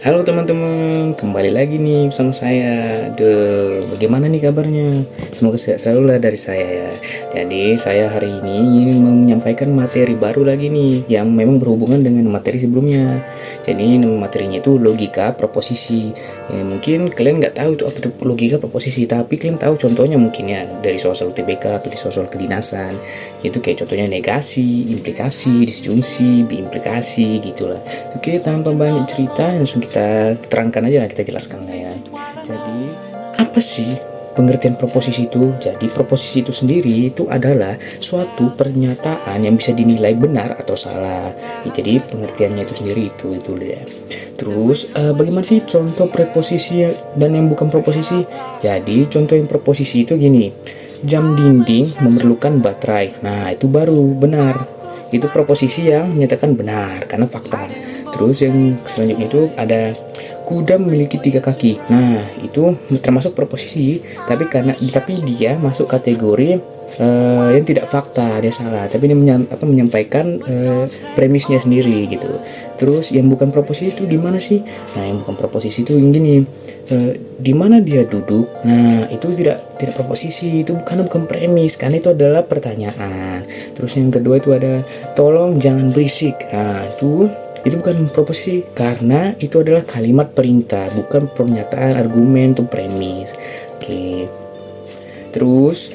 Halo teman-teman, kembali lagi nih bersama saya. Bagaimana nih kabarnya? Semoga sehat selalu lah dari saya ya. Jadi saya hari ini ingin menyampaikan materi baru lagi nih, yang memang berhubungan dengan materi sebelumnya. Jadi nama materinya itu logika proposisi. Ya, mungkin kalian nggak tahu itu apa itu logika proposisi, tapi kalian tahu contohnya mungkin ya dari soal-soal UTBK atau di soal-soal kedinasan. Itu kayak contohnya negasi, implikasi, disjungsi, biimplikasi gitulah. Oke, tanpa banyak cerita langsung kita terangkan aja lah, kita jelaskan lah ya. Jadi apa sih pengertian proposisi itu? Jadi proposisi itu sendiri itu adalah suatu pernyataan yang bisa dinilai benar atau salah ya, jadi pengertiannya itu sendiri itu ya. Terus bagaimana sih contoh preposisi dan yang bukan proposisi? Jadi contoh yang proposisi itu gini: jam dinding memerlukan baterai. Nah itu baru benar, itu proposisi yang menyatakan benar karena fakta. Terus yang selanjutnya itu ada kuda memiliki 3 kaki. Nah itu termasuk proposisi, tapi dia masuk kategori yang tidak fakta, dia salah. Tapi dia menyampaikan premisnya sendiri gitu. Terus yang bukan proposisi itu gimana sih? Nah yang bukan proposisi itu yang gini: di mana dia duduk. Nah itu tidak proposisi, itu bukan premis karena itu adalah pertanyaan. Terus yang kedua itu ada tolong jangan berisik. Nah itu bukan proposisi karena itu adalah kalimat perintah, bukan pernyataan, argumen, itu premis. Oke. Terus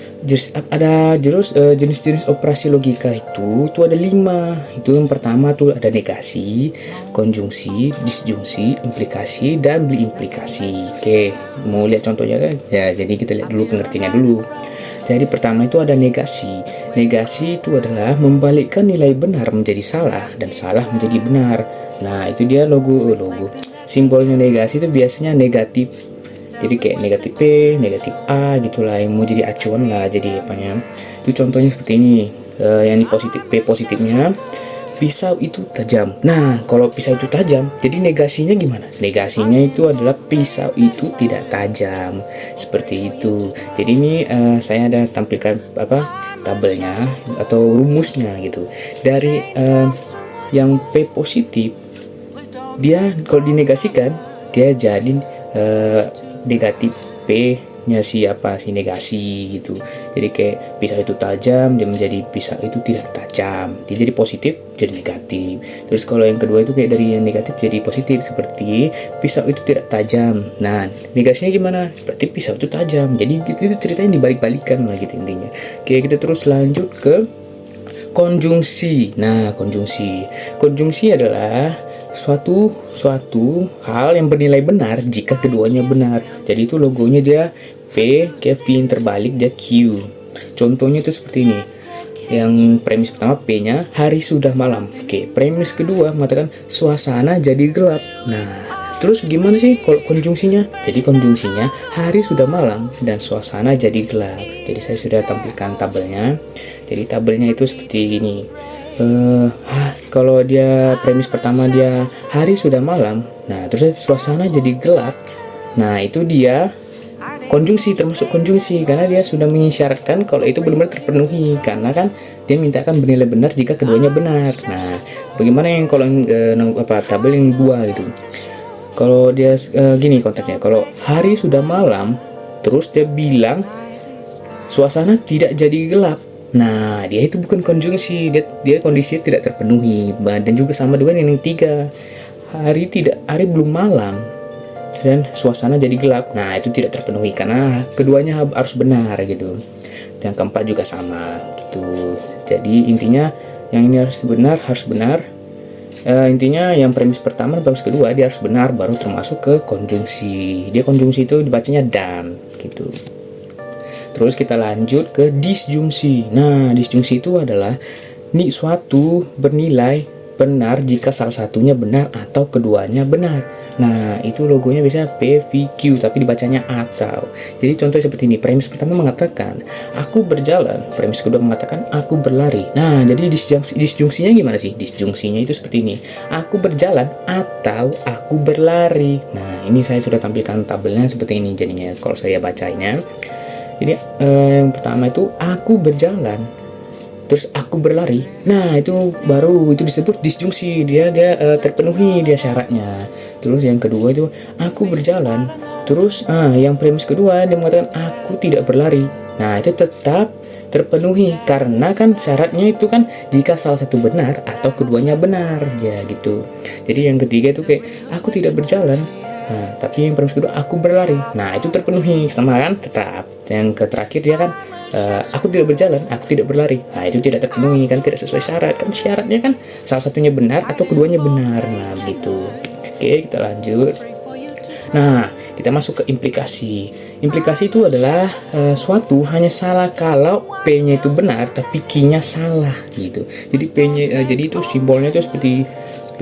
ada jenis-jenis operasi logika itu ada 5. Itu yang pertama tuh ada negasi, konjungsi, disjungsi, implikasi, dan biimplikasi. Oke, mau lihat contohnya kan? Ya, jadi kita lihat dulu pengertiannya dulu. Jadi pertama itu ada negasi. Negasi itu adalah membalikkan nilai benar menjadi salah dan salah menjadi benar. Nah itu dia logo. Simbolnya negasi itu biasanya negatif. Jadi kayak negatif P, negatif A gitulah, yang mau jadi acuan lah. Jadi apanya? Itu contohnya seperti ini. Yang di positif P positifnya, pisau itu tajam. Nah, kalau pisau itu tajam, jadi negasinya gimana? Negasinya itu adalah pisau itu tidak tajam. Seperti itu. Jadi ini saya ada tampilkan tabelnya atau rumusnya gitu. Dari yang P positif, dia kalau dinegasikan dia jadi negatif P nya si negasi gitu. Jadi kayak pisau itu tajam, dia menjadi pisau itu tidak tajam. Dia jadi positif jadi negatif. Terus kalau yang kedua itu kayak dari yang negatif jadi positif, seperti pisau itu tidak tajam. Nah negasinya gimana? Berarti pisau itu tajam. Jadi itu ceritanya dibalik-balikan lah gitu intinya. Oke, kita terus lanjut ke konjungsi. Nah konjungsi adalah suatu hal yang bernilai benar jika keduanya benar. Jadi itu logonya dia P, Kevin terbalik dia Q. Contohnya itu seperti ini. Yang premis pertama P-nya hari sudah malam. Oke, premis kedua mengatakan suasana jadi gelap. Nah, terus gimana sih kalau konjungsinya? Jadi konjungsinya hari sudah malam dan suasana jadi gelap. Jadi saya sudah tampilkan tabelnya. Jadi tabelnya itu seperti ini. Kalau dia premis pertama dia hari sudah malam, nah terus suasana jadi gelap. Nah itu dia konjungsi, termasuk konjungsi karena dia sudah mengisyaratkan kalau itu benar-benar terpenuhi, karena kan dia mintakan bernilai benar jika keduanya benar. Nah bagaimana yang kalau tabel yang 2 gitu? Kalau dia gini konteksnya, kalau hari sudah malam terus dia bilang suasana tidak jadi gelap. Nah dia itu bukan konjungsi, dia kondisi tidak terpenuhi. Dan juga sama dengan yang 3, hari belum malam dan suasana jadi gelap. Nah itu tidak terpenuhi karena keduanya harus benar gitu. Yang keempat juga sama gitu. Jadi intinya yang ini harus benar. Intinya yang premis pertama dan premis kedua dia harus benar, baru termasuk ke konjungsi. Dia konjungsi itu dibacanya dan gitu. Terus kita lanjut ke disjungsi. Nah disjungsi itu adalah suatu bernilai benar jika salah satunya benar atau keduanya benar. Nah itu logonya bisa PVQ tapi dibacanya atau. Jadi contoh seperti ini. Premis pertama mengatakan aku berjalan, premis kedua mengatakan aku berlari. Nah jadi disjungsinya gimana sih? Disjungsinya itu seperti ini: aku berjalan atau aku berlari. Nah ini saya sudah tampilkan tabelnya seperti ini jadinya kalau saya bacanya. Jadi yang pertama itu aku berjalan terus aku berlari. Nah, itu baru itu disebut disjungsi. Dia terpenuhi dia syaratnya. Terus yang kedua itu aku berjalan. Terus yang premis kedua dia mengatakan aku tidak berlari. Nah, itu tetap terpenuhi karena kan syaratnya itu kan jika salah satu benar atau keduanya benar ya gitu. Jadi yang ketiga itu kayak aku tidak berjalan. Nah, tapi yang premis kedua aku berlari. Nah, itu terpenuhi sama kan tetap. Yang terakhir dia kan aku tidak berjalan, aku tidak berlari. Nah, itu tidak terpenuhi kan, tidak sesuai syarat kan. Syaratnya kan salah satunya benar atau keduanya benar. Nah, begitu. Oke, kita lanjut. Nah, kita masuk ke implikasi. Implikasi itu adalah suatu hanya salah kalau P-nya itu benar tapi Q-nya salah gitu. Jadi P-nya jadi itu simbolnya itu seperti P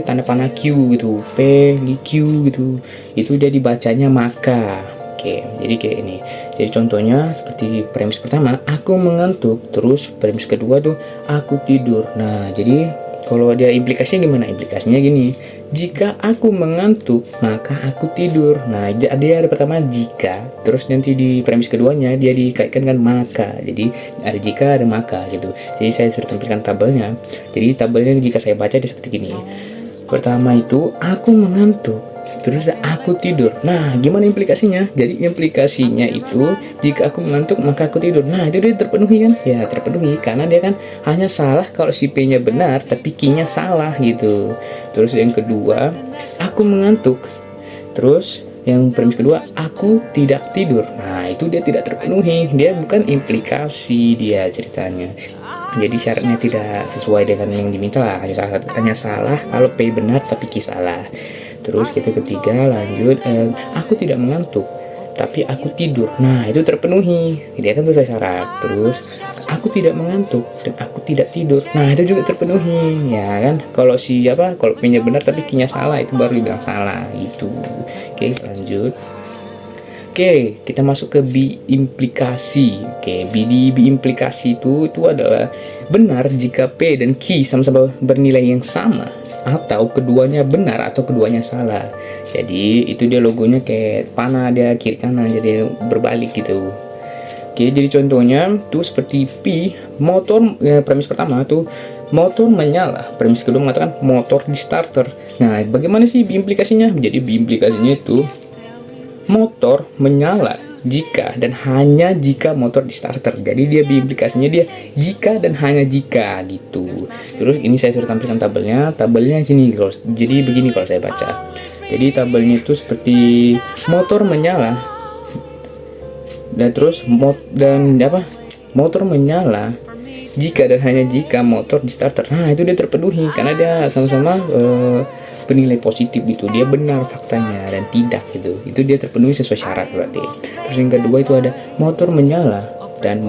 tanda panah Q gitu, P Q gitu. Itu dia dibacanya maka. Oke, jadi kayak ini. Jadi contohnya seperti premis pertama, aku mengantuk. Terus premis kedua tuh aku tidur. Nah, jadi kalau dia implikasinya gimana? Implikasinya gini, jika aku mengantuk maka aku tidur. Nah, dia ada pertama jika, terus nanti di premis keduanya dia dikaitkan dengan maka. Jadi ada jika ada maka gitu. Jadi saya sudah tampilkan tabelnya. Jadi tabelnya jika saya baca dia seperti gini. Pertama itu aku mengantuk, terus aku tidur. Nah, gimana implikasinya? Jadi implikasinya itu jika aku mengantuk maka aku tidur. Nah, itu dia terpenuhi kan? Ya, terpenuhi karena dia kan hanya salah kalau si P-nya benar tapi Q-nya salah gitu. Terus yang kedua, aku mengantuk. Terus yang premis kedua, aku tidak tidur. Nah, itu dia tidak terpenuhi. Dia bukan implikasi dia ceritanya. Jadi syaratnya tidak sesuai dengan yang diminta lah. Hanya salah kalau P benar tapi Q salah. Terus kita ketiga lanjut, aku tidak mengantuk tapi aku tidur. Nah, itu terpenuhi. Dia kan sesuai syarat. Terus aku tidak mengantuk dan aku tidak tidur. Nah, itu juga terpenuhi. Ya kan? Kalau kalau P-nya benar tapi Q-nya salah itu baru dibilang salah itu. Oke, lanjut. Oke, kita masuk ke bi-implikasi. Oke, bi-implikasi itu adalah benar jika P dan Q sama-sama bernilai yang sama atau keduanya benar atau keduanya salah. Jadi itu dia logonya kayak panah dia kiri kanan jadi berbalik gitu. Oke, jadi contohnya tuh seperti P motor premis pertama tuh motor menyala, premis kedua mengatakan motor di starter. Nah, bagaimana sih bi-implikasinya? Jadi bi-implikasinya itu motor menyala jika dan hanya jika motor di starter. Jadi dia implikasinya dia jika dan hanya jika gitu. Terus ini saya sudah tampilkan tabelnya. Tabelnya sini jadi begini kalau saya baca. Jadi tabelnya itu seperti motor menyala dan terus motor menyala jika dan hanya jika motor di starter. Nah, itu dia terpenuhi karena dia sama-sama bernilai positif gitu, dia benar faktanya dan tidak gitu, itu dia terpenuhi sesuai syarat berarti. Terus yang kedua itu ada motor menyala dan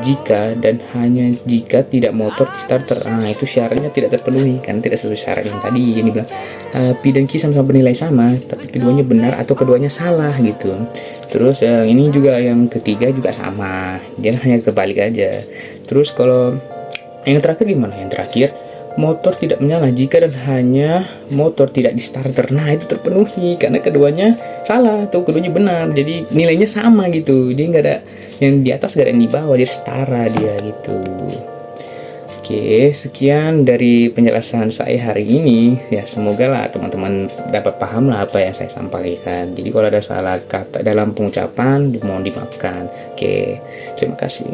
jika dan hanya jika tidak motor di starter. Nah, itu syaratnya tidak terpenuhi karena tidak sesuai syarat yang tadi yang dibilang P dan Q sama-sama bernilai sama tapi keduanya benar atau keduanya salah gitu. Terus ini juga yang ketiga juga sama, dia hanya kebalik aja. Terus kalau yang terakhir gimana? Yang terakhir motor tidak menyala jika dan hanya motor tidak di starter. Nah, itu terpenuhi karena keduanya salah atau keduanya benar. Jadi nilainya sama gitu. Dia nggak ada yang di atas, nggak ada yang di bawah. Dia setara dia gitu. Oke, sekian dari penjelasan saya hari ini. Ya, semoga lah teman-teman dapat paham lah apa yang saya sampaikan. Jadi kalau ada salah kata dalam pengucapan, mohon dimaafkan. Oke, terima kasih.